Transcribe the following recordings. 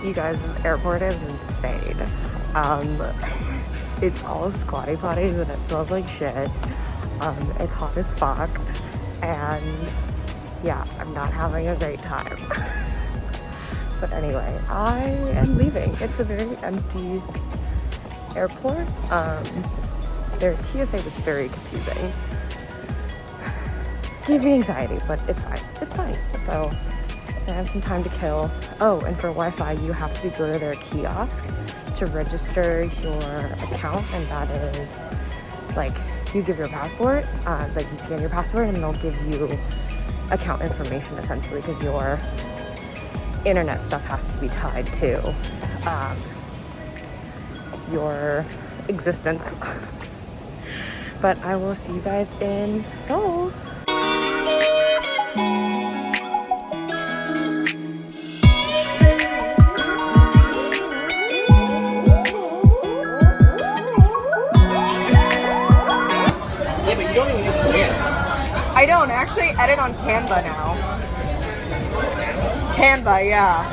You guys, this airport is insane. It's all squatty potties and it smells like shit. It's hot as fuck, and yeah, I'm not having a great time. But anyway, I am leaving. It's a very empty airport. Their TSA was very confusing. Gave me anxiety, but it's fine. It's fine. So I have some time to kill. Oh, and for Wi-Fi, you have to go to their kiosk to register your account, and that is like you give your passport, like you scan your passport, and they'll give you account information essentially, because your internet stuff has to be tied to your existence. But I will see you guys in Seoul. I don't actually edit on Canva now. Canva, yeah.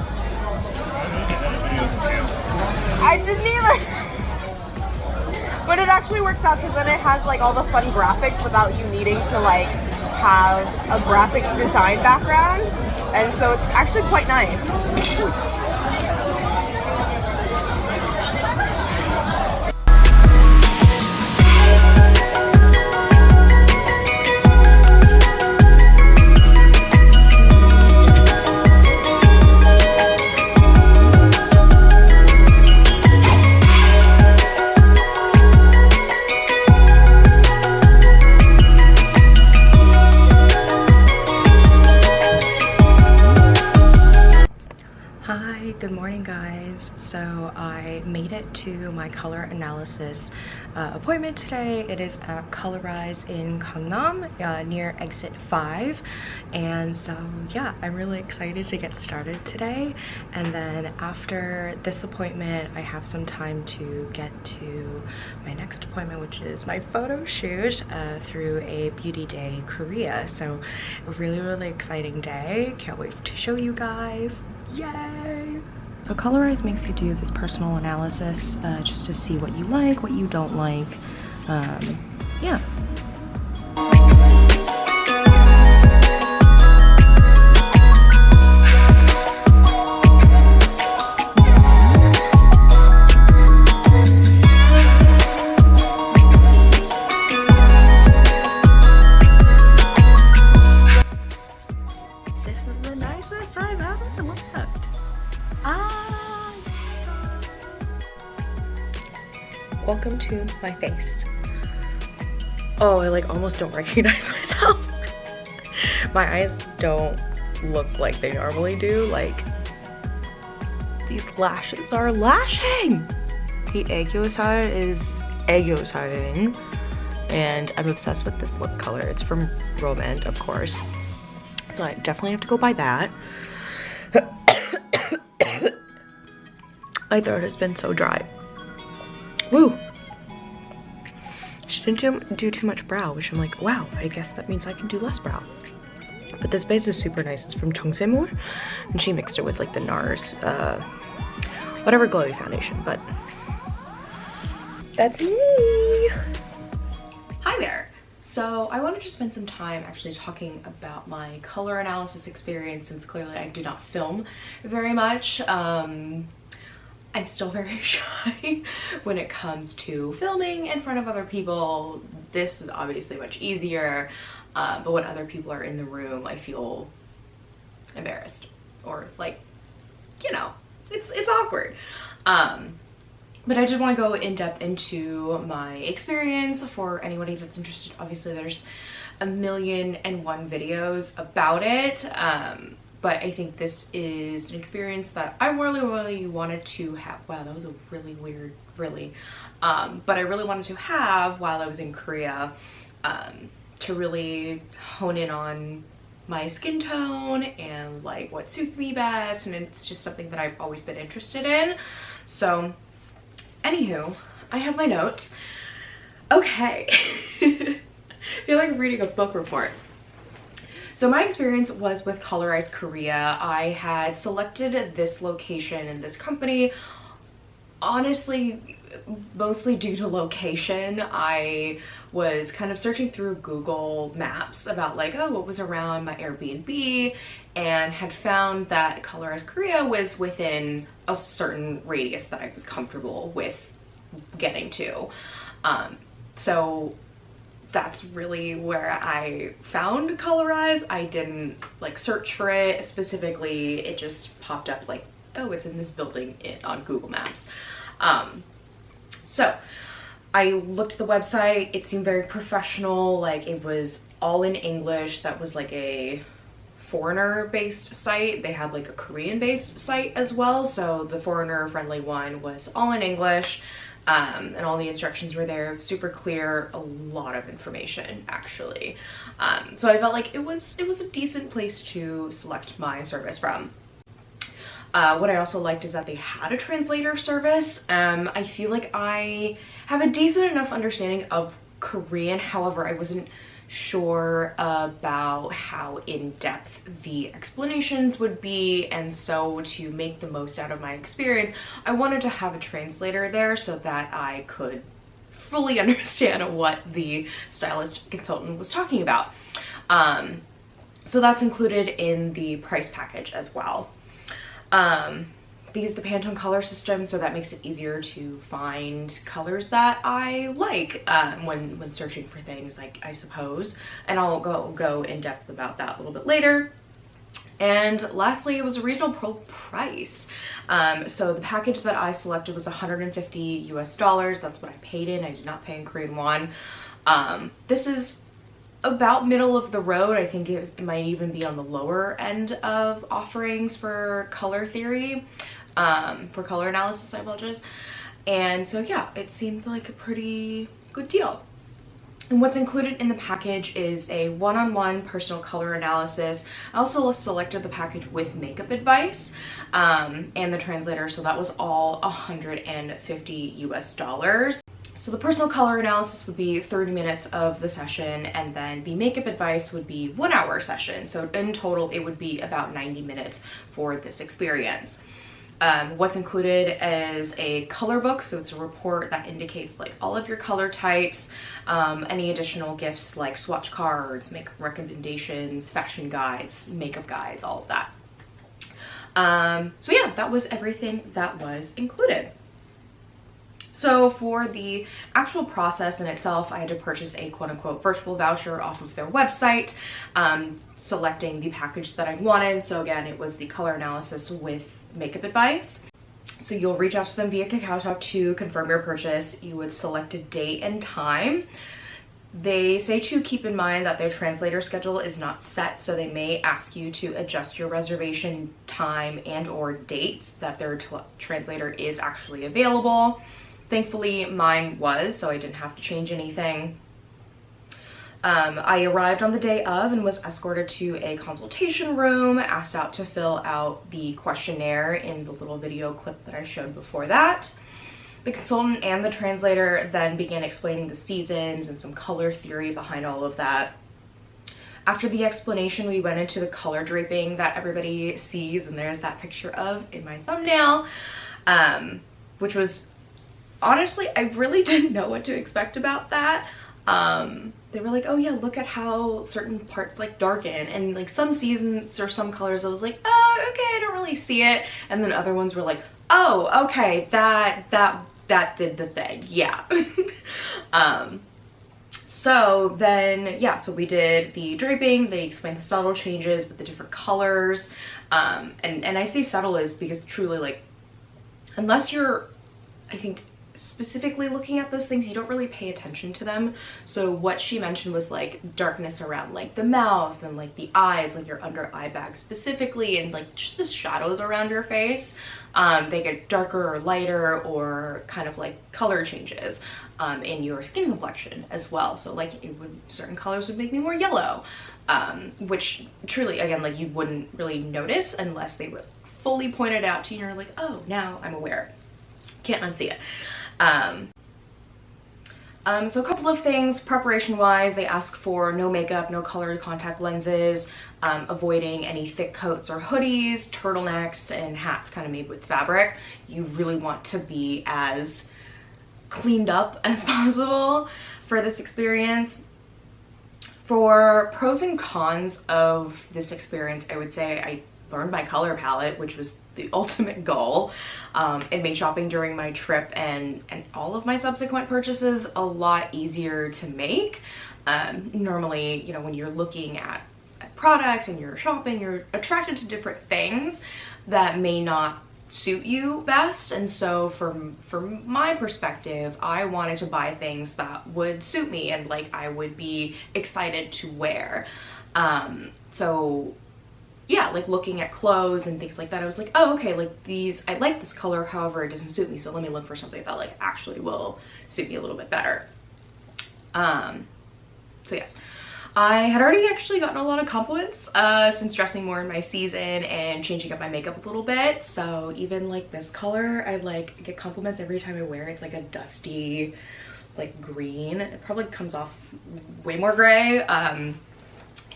I didn't either. But it actually works out because then it has like all the fun graphics without you needing to like have a graphics design background. And so it's actually quite nice. Good morning, guys. So I made it to my color analysis appointment today. It is at Colorize in Gangnam, near exit 5. And so yeah, I'm really excited to get started today. And then after this appointment, I have some time to get to my next appointment, which is my photo shoot through a beauty day Korea. So a really exciting day. Can't wait to show you guys. Yay! So Colorize makes you do this personal analysis just to see what you like, what you don't like. Yeah. This is the nicest I've ever looked. Welcome to my face. Oh, I like almost don't recognize myself. My eyes don't look like they normally do. Like, these lashes are lashing. The aegyo side is aegyo siding, and I'm obsessed with this lip color. It's from Romand, of course. So I definitely have to go buy that. My throat has been so dry. Woo! She didn't do too much brow, which I'm like, wow, I guess that means I can do less brow. But this base is super nice. It's from Chungsaemur, and she mixed it with like the NARS, whatever glowy foundation, but that's me! Hi there! So I wanted to spend some time actually talking about my color analysis experience, since clearly I did not film very much. I'm still very shy when it comes to filming in front of other people. This is obviously much easier, but when other people are in the room, I feel embarrassed, or like, you know, it's awkward. But I just want to go in depth into my experience for anybody that's interested. Obviously there's 1,000,001 videos about it. But I think this is an experience that I really wanted to have. Wow, that was a really weird, really. But I really wanted to have while I was in Korea, to really hone in on my skin tone and like what suits me best. And it's just something that I've always been interested in. So, anywho, I have my notes. Okay. I feel like I'm reading a book report. So my experience was with Colorize Korea. I had selected this location and this company honestly mostly due to location. I was kind of searching through Google Maps about like, oh, what was around my Airbnb, and had found that Colorize Korea was within a certain radius that I was comfortable with getting to. So that's really where I found Colorize. I didn't like search for it specifically. It just popped up like, oh, it's in this building on Google Maps. So I looked at the website. It seemed very professional. Like it was all in English. That was like a foreigner-based site. They have like a Korean-based site as well. So the foreigner-friendly one was all in English. And all the instructions were there, super clear, a lot of information actually. So I felt like it was a decent place to select my service from. What I also liked is that they had a translator service. I feel like I have a decent enough understanding of Korean, however, I wasn't sure about how in-depth the explanations would be, and so to make the most out of my experience, I wanted to have a translator there so that I could fully understand what the stylist consultant was talking about. So that's included in the price package as well. They use the Pantone color system, so that makes it easier to find colors that I like when searching for things, like, I suppose. And I'll go in depth about that a little bit later. And lastly, it was a reasonable price. So the package that I selected was $150 US. That's what I paid in. I did not pay in Korean won. This is about middle of the road. I think it might even be on the lower end of offerings for color theory, for color analysis, I apologize. And so yeah, it seemed like a pretty good deal. And what's included in the package is a one-on-one personal color analysis. I also selected the package with makeup advice and the translator, so that was all $150 US. So the personal color analysis would be 30 minutes of the session, and then the makeup advice would be 1 hour session. So in total, it would be about 90 minutes for this experience. What's included is a color book, so it's a report that indicates like all of your color types, any additional gifts like swatch cards, makeup recommendations, fashion guides, makeup guides, all of that. So yeah, that was everything that was included. So for the actual process in itself, I had to purchase a quote-unquote virtual voucher off of their website, selecting the package that I wanted. So again, it was the color analysis with makeup advice. So you'll reach out to them via KakaoTalk to confirm your purchase. You would select a date and time. They say to keep in mind that their translator schedule is not set, so they may ask you to adjust your reservation time and or dates that their translator is actually available. Thankfully, mine was, so I didn't have to change anything. I arrived on the day of and was escorted to a consultation room, asked out to fill out the questionnaire in the little video clip that I showed before that. The consultant and the translator then began explaining the seasons and some color theory behind all of that. After the explanation, we went into the color draping that everybody sees, and there's that picture of in my thumbnail, which was, honestly, I really didn't know what to expect about that. They were like, oh yeah, look at how certain parts like darken, and like some seasons or some colors I was like, oh, okay, I don't really see it. And then other ones were like, oh, okay, that did the thing, yeah. So then, yeah, so we did the draping. They explained the subtle changes with the different colors. And I say subtle is because truly, like, unless you're, I think, specifically looking at those things, you don't really pay attention to them. So what she mentioned was like darkness around like the mouth and like the eyes, like your under eye bag specifically, and like just the shadows around your face. They get darker or lighter, or kind of like color changes in your skin complexion as well. So like certain colors would make me more yellow, which truly, again, like you wouldn't really notice unless they were fully pointed out to you and you're like, oh, now I'm aware. Can't unsee it. So a couple of things preparation wise, they ask for no makeup, no colored contact lenses, avoiding any thick coats or hoodies, turtlenecks, and hats kind of made with fabric. You really want to be as cleaned up as possible for this experience. For pros and cons of this experience, I would say I learned my color palette, which was the ultimate goal. It made shopping during my trip and all of my subsequent purchases a lot easier to make. Normally, you know, when you're looking at products and you're shopping, you're attracted to different things that may not suit you best, and so from my perspective, I wanted to buy things that would suit me and like I would be excited to wear. So yeah, like looking at clothes and things like that, I was like, oh, okay, like these, I like this color, however, it doesn't suit me, so let me look for something that like actually will suit me a little bit better. So yes, I had already actually gotten a lot of compliments since dressing more in my season and changing up my makeup a little bit. So even like this color, I like get compliments every time I wear it. It's like a dusty, like green. It probably comes off way more gray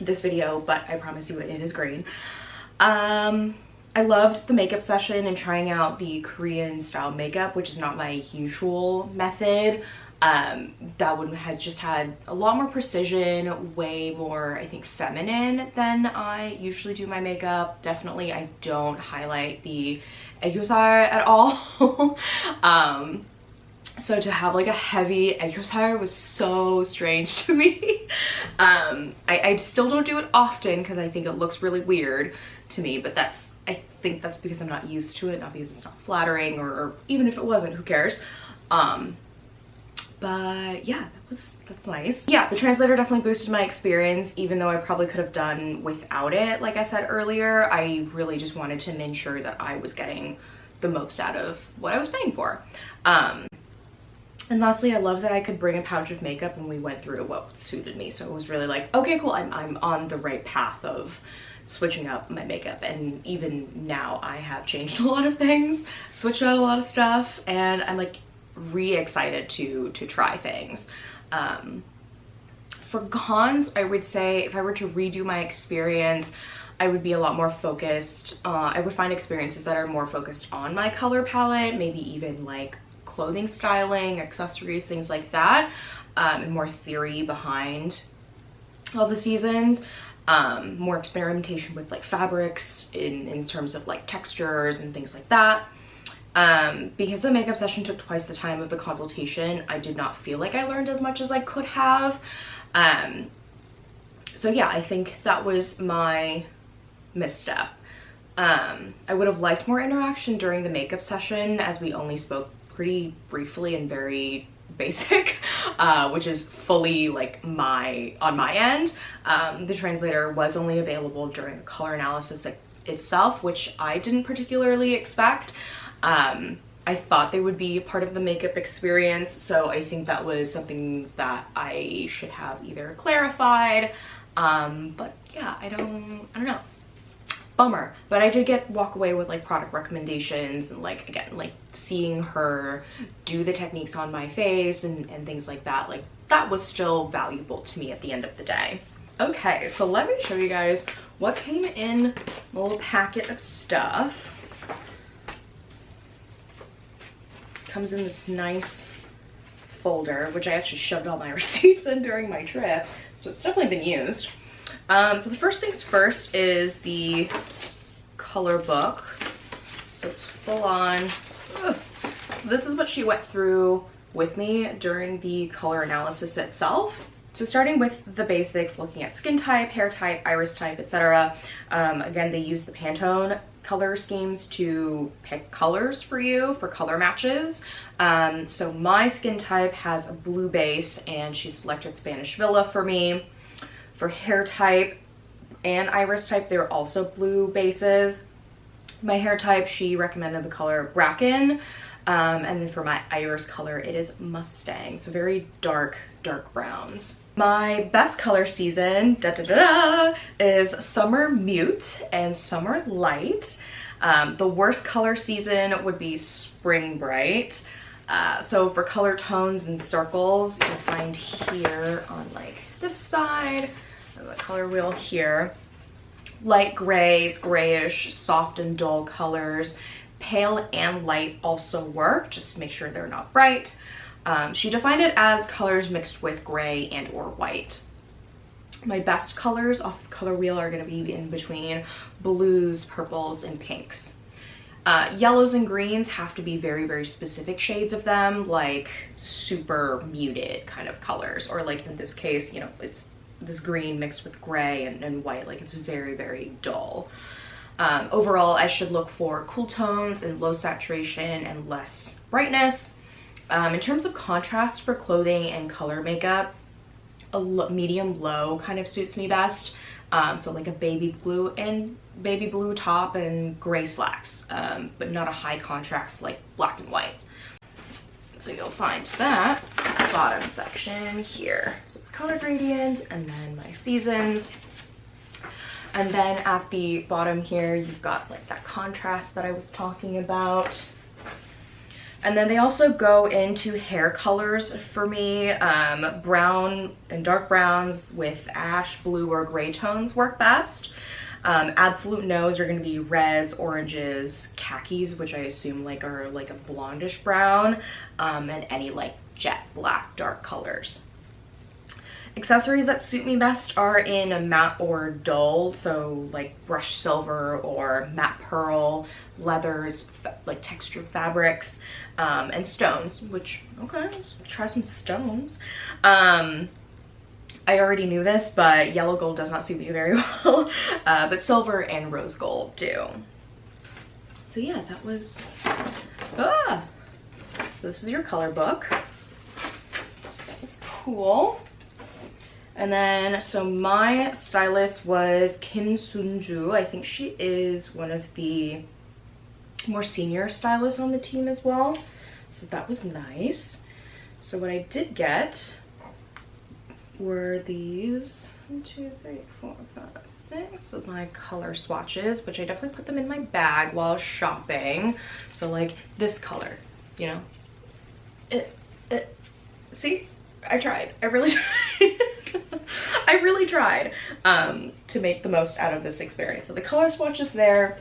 this video, but I promise you it is green. I loved the makeup session and trying out the Korean style makeup, which is not my usual method. That one has just had a lot more precision, way more, I think, feminine than I usually do my makeup. Definitely, I don't highlight the aegyosae at all. So to have like a heavy aegyosae was so strange to me. I still don't do it often because I think it looks really weird to me, but I think that's because I'm not used to it, not because it's not flattering, or even if it wasn't, who cares? But yeah, that's nice. Yeah, the translator definitely boosted my experience, even though I probably could have done without it. Like I said earlier, I really just wanted to ensure that I was getting the most out of what I was paying for. And lastly, I love that I could bring a pouch of makeup and we went through what suited me. So it was really like, okay, cool, I'm on the right path of switching up my makeup. And even now I have changed a lot of things, switched out a lot of stuff, and I'm like re-excited to try things. For cons, I would say if I were to redo my experience, I would be a lot more focused. I would find experiences that are more focused on my color palette, maybe even like clothing styling, accessories, things like that, and more theory behind all the seasons. More experimentation with like fabrics in terms of like textures and things like that. Because the makeup session took twice the time of the consultation, I did not feel like I learned as much as I could have. So yeah, I think that was my misstep. I would have liked more interaction during the makeup session, as we only spoke pretty briefly and very basic, which is fully like on my end. The translator was only available during the color analysis itself, which I didn't particularly expect. I thought they would be part of the makeup experience, so I think that was something that I should have either clarified, but yeah, I don't know. Bummer. But I did walk away with like product recommendations and like, again, like seeing her do the techniques on my face and things like that. Like that was still valuable to me at the end of the day. Okay, so let me show you guys what came in a little packet of stuff. Comes in this nice folder, which I actually shoved all my receipts in during my trip, so it's definitely been used. So the first things first is the color book. So it's full on. Ugh. So this is what she went through with me during the color analysis itself. So starting with the basics, looking at skin type, hair type, iris type, etc. Again, they use the Pantone color schemes to pick colors for you for color matches. So my skin type has a blue base, and she selected Spanish Villa for me. For hair type and iris type, they're also blue bases. My hair type, she recommended the color Bracken. And then for my iris color, it is Mustang. So very dark browns. My best color season, is Summer Mute and Summer Light. The worst color season would be Spring Bright. So for color tones and circles, you'll find here on like this side, and the color wheel here, light grays, grayish, soft and dull colors. Pale and light also work, just make sure they're not bright. She defined it as colors mixed with gray and or white. My best colors off the color wheel are going to be in between blues, purples, and pinks. Yellows and greens have to be very, very specific shades of them, like super muted kind of colors, or like in this case, you know, it's this green mixed with gray and white, like it's very, very dull. Overall, I should look for cool tones and low saturation and less brightness. In terms of contrast for clothing and color makeup, a medium low kind of suits me best. So like a baby blue top and gray slacks, but not a high contrast like black and white. So you'll find that this bottom section here. So it's color gradient and then my seasons. And then at the bottom here, you've got like that contrast that I was talking about. And then they also go into hair colors for me. Brown and dark browns with ash, blue, or gray tones work best. Absolute no's are gonna be reds, oranges, khakis, which I assume like are like a blondish brown, and any like jet black dark colors. Accessories that suit me best are in a matte or dull, so like brushed silver or matte pearl, leathers, like textured fabrics, and stones, which, okay, let's try some stones. I already knew this, but yellow gold does not suit me very well, but silver and rose gold do. So yeah, that was, so this is your color book. So that was cool. And then, so my stylist was Kim Sunju. I think she is one of the more senior stylists on the team as well. So that was nice. So what I did get were these 1, 2, 3, 4, 5, 6. So my color swatches, which I definitely put them in my bag while shopping. So like this color, you know. See, I tried. I really tried. I really tried to make the most out of this experience. So the color swatch is there,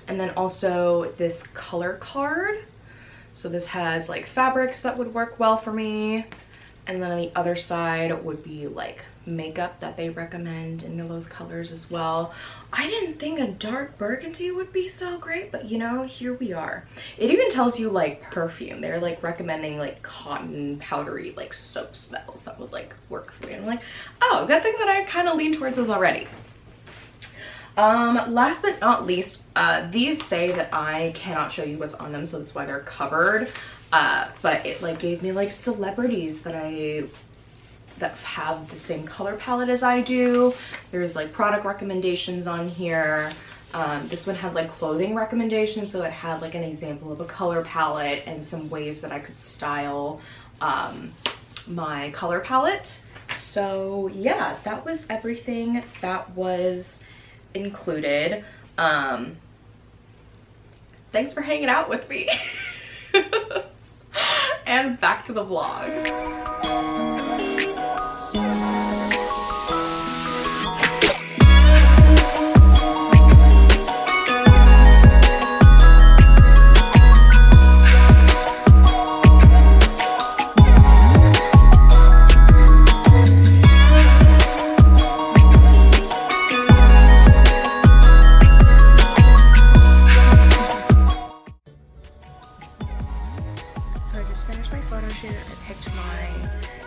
and then also this color card. So this has like fabrics that would work well for me, and then on the other side would be like makeup that they recommend in those colors as well. I didn't think a dark burgundy would be so great, but you know, here we are. It even tells you like perfume. They're like recommending like cotton powdery like soap smells that would like work for me. I'm like, oh, good thing that I kind of lean towards those already. Last but not least, these say that I cannot show you what's on them, so that's why they're covered. But it like gave me like celebrities that have the same color palette as I do. There's like product recommendations on here. This one had like clothing recommendations, so it had like an example of a color palette and some ways that I could style my color palette. So yeah, that was everything that was included. Thanks for hanging out with me. And back to the vlog. So I just finished my photo shoot. I picked my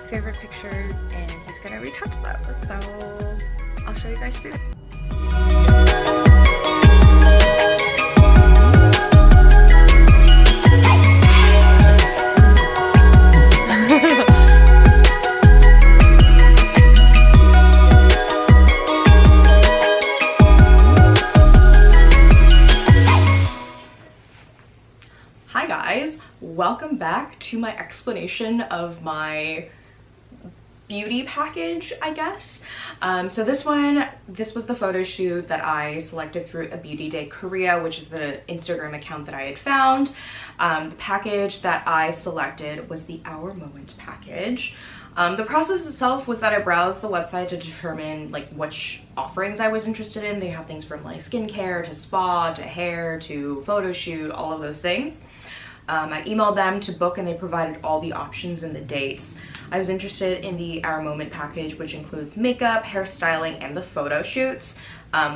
favorite pictures and he's gonna retouch them. So I'll show you guys soon. Welcome back to my explanation of my beauty package, I guess. So this was the photo shoot that I selected through A Beauty Day Korea, which is an Instagram account that I had found. The package that I selected was the Our Moment package. The process itself was that I browsed the website to determine like which offerings I was interested in. They have things from like skincare to spa to hair to photo shoot, all of those things. I emailed them to book and they provided all the options and the dates. I was interested in the Our Moment package, which includes makeup, hairstyling, and the photo shoots.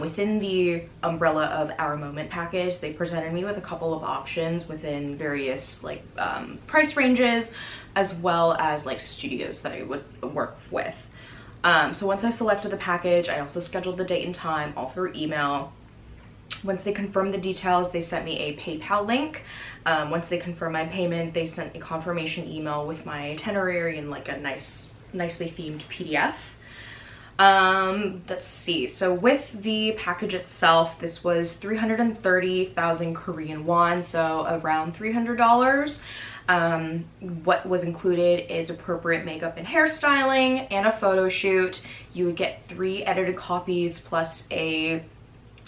Within the umbrella of Our Moment package, they presented me with a couple of options within various like price ranges, as well as like studios that I would work with. So once I selected the package, I also scheduled the date and time all through email. Once they confirmed the details, they sent me a PayPal link. Once they confirmed my payment, they sent a confirmation email with my itinerary and like a nicely themed PDF. Let's see. So with the package itself, this was 330,000 Korean won, so around $300. What was included is appropriate makeup and hairstyling and a photo shoot. You would get 3 edited copies plus a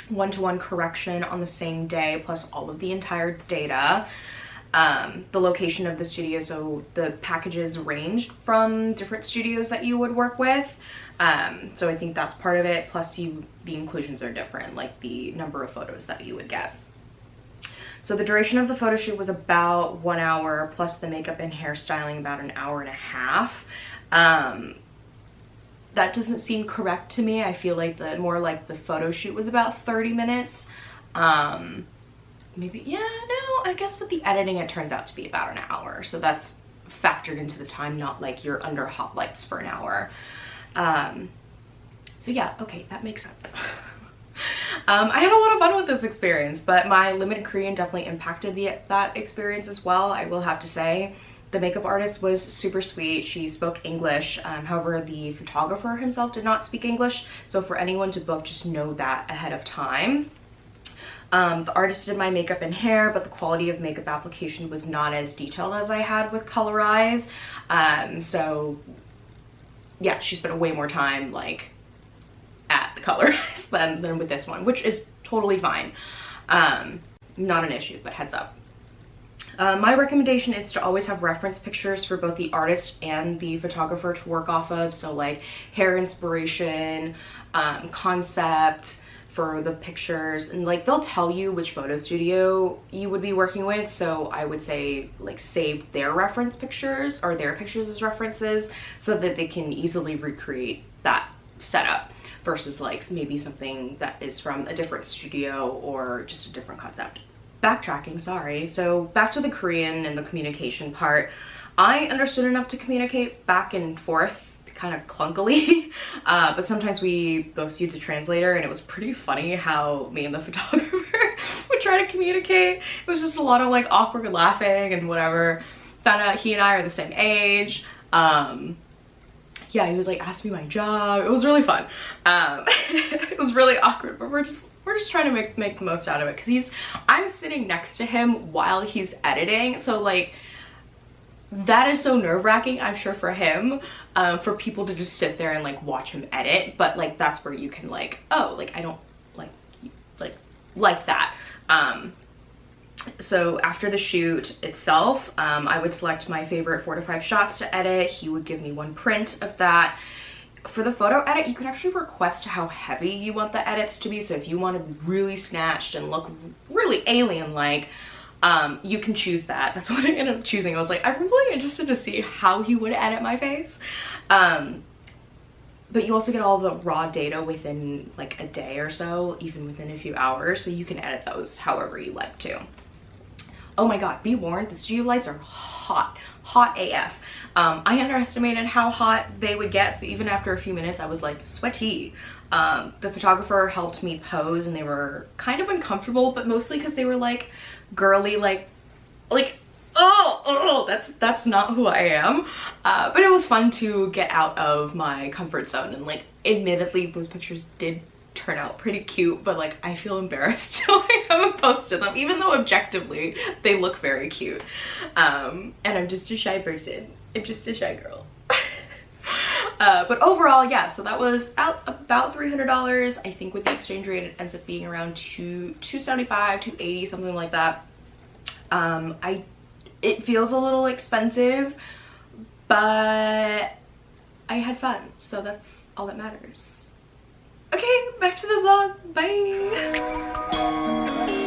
one-to-one correction on the same day, plus all of the entire data. The location of the studio, so the packages ranged from different studios that you would work with. So I think that's part of it, plus the inclusions are different, like the number of photos that you would get. So the duration of the photo shoot was about 1 hour, plus the makeup and hairstyling about an hour and a half. That doesn't seem correct to me. I feel like more like the photo shoot was about 30 minutes. Maybe, yeah, no, I guess with the editing it turns out to be about an hour. So that's factored into the time, not like you're under hot lights for an hour. So yeah, okay, that makes sense. I had a lot of fun with this experience, but my limited Korean definitely impacted that experience as well, I will have to say. The makeup artist was super sweet. She spoke English. However, the photographer himself did not speak English. So for anyone to book, just know that ahead of time. The artist did my makeup and hair, but the quality of makeup application was not as detailed as I had with Colorize. So yeah, she spent way more time like at the Colorize than with this one, which is totally fine. Not an issue, but heads up. My recommendation is to always have reference pictures for both the artist and the photographer to work off of. So like hair inspiration, concept for the pictures, and like they'll tell you which photo studio you would be working with. So I would say like save their reference pictures or their pictures as references so that they can easily recreate that setup versus like maybe something that is from a different studio or just a different concept. Backtracking, sorry. So back to the Korean and the communication part. I understood enough to communicate back and forth kind of clunkily, but sometimes we both used a translator, and it was pretty funny how me and the photographer would try to communicate. It was just a lot of like awkward laughing and whatever. Found out he and I are the same age. Yeah, he was like, asked me my job. It was really fun. It was really awkward, but we're just trying to make the most out of it, because I'm sitting next to him while he's editing, so like that is so nerve-wracking, I'm sure, for him, for people to just sit there and like watch him edit. But like that's where you can like, oh, like I don't like that. So after the shoot itself, I would select my favorite 4 to 5 shots to edit. He would give me one print of that. For the photo edit, you can actually request how heavy you want the edits to be. So if you want to really snatched and look really alien-like, you can choose that. That's what I ended up choosing. I was like, I'm really interested to see how he would edit my face. But you also get all the raw data within like a day or so, even within a few hours. So you can edit those however you like to. Oh my God, be warned, the studio lights are hot AF. I underestimated how hot they would get, so even after a few minutes I was like sweaty. The photographer helped me pose, and they were kind of uncomfortable, but mostly because they were like girly, like oh, that's not who I am. But it was fun to get out of my comfort zone, and like admittedly those pictures did turn out pretty cute, but like I feel embarrassed so I haven't posted them, even though objectively they look very cute. And I'm just a shy person. I'm just a shy girl. But overall, yeah, so that was out about $300. I think with the exchange rate, it ends up being around $275, $280, something like that. It feels a little expensive, but I had fun, so that's all that matters. Okay, back to the vlog. Bye.